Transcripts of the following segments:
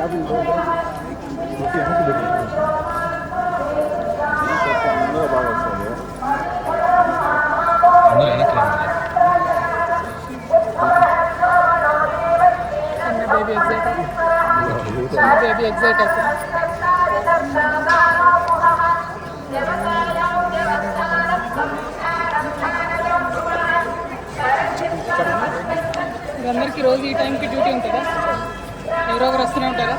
Baby excite అవుతుంది. అందరికీ రోజు ఈ టైంకి డ్యూటీ ఉంటుందా? ఎవరో ఒకరు వస్తూనే ఉంటారా?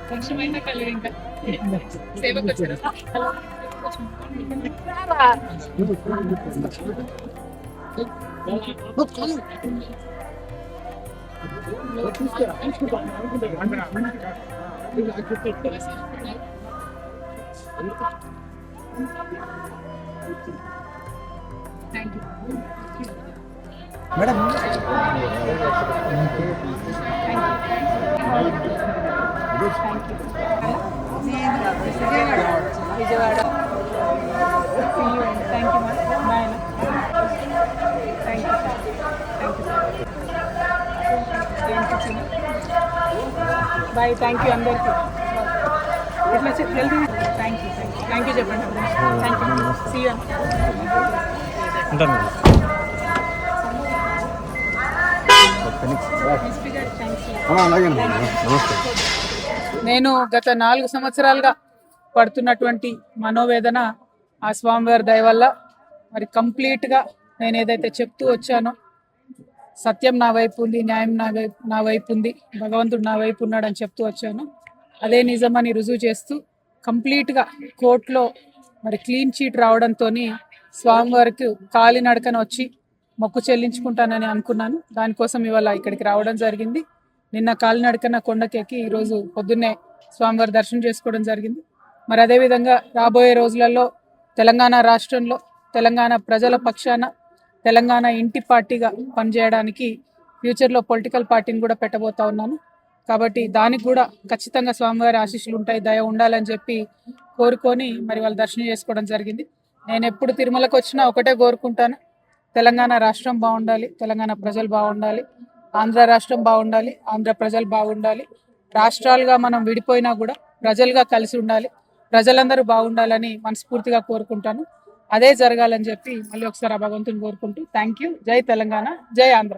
కొంచెమైనా కలర్ ఇంకా సేవకు వచ్చారా? Thank you madam. Vijayawada. Thank you ma'am. Bye. Thank you bye. Thank you అందరికీ. ఎట్లా హెల్తీ. థ్యాంక్ యూ చెప్పండి. Thank you. See you. ఉంటాను. నేను గత 4 సంవత్సరాలుగా పడుతున్నటువంటి మనోవేదన ఆ స్వామివారి దయ వల్ల మరి కంప్లీట్గా నేను ఏదైతే చెప్తూ వచ్చానో సత్యం నా వైపు ఉంది, న్యాయం నా వైపు ఉంది, భగవంతుడు నా వైపు ఉన్నాడని చెప్తూ వచ్చాను. అదే నిజమని రుజువు చేస్తూ కంప్లీట్గా కోర్టులో మరి క్లీన్ చీట్ రావడంతో స్వామివారికి కాలినడకన వచ్చి మొక్కు చెల్లించుకుంటానని అనుకున్నాను. దానికోసం ఇవాళ ఇక్కడికి రావడం జరిగింది. నిన్న కాలినడకన కొండకెక్కి ఈరోజు పొద్దున్నే స్వామివారి దర్శనం చేసుకోవడం జరిగింది. మరి అదేవిధంగా రాబోయే రోజులలో తెలంగాణ రాష్ట్రంలో తెలంగాణ ప్రజల పక్షాన తెలంగాణ ఇంటి పార్టీగా పనిచేయడానికి ఫ్యూచర్లో పొలిటికల్ పార్టీని కూడా పెట్టబోతా ఉన్నాను. కాబట్టి దానికి కూడా ఖచ్చితంగా స్వామివారి ఆశీస్సులు ఉంటాయి, దయ ఉండాలని చెప్పి కోరుకొని మరి వాళ్ళు దర్శనం చేసుకోవడం జరిగింది. నేను ఎప్పుడు తిరుమలకు వచ్చినా ఒకటే కోరుకుంటాను, తెలంగాణ రాష్ట్రం బాగుండాలి, తెలంగాణ ప్రజలు బాగుండాలి, ఆంధ్ర రాష్ట్రం బాగుండాలి, ఆంధ్ర ప్రజలు బాగుండాలి. రాష్ట్రాలుగా మనం విడిపోయినా కూడా ప్రజలుగా కలిసి ఉండాలి, ప్రజలందరూ బాగుండాలని మనస్ఫూర్తిగా కోరుకుంటాను. అదే జరగాలని చెప్పి మళ్ళీ ఒకసారి ఆ భగవంతుని కోరుకుంటూ థ్యాంక్ యూ. జై తెలంగాణ, జై ఆంధ్ర.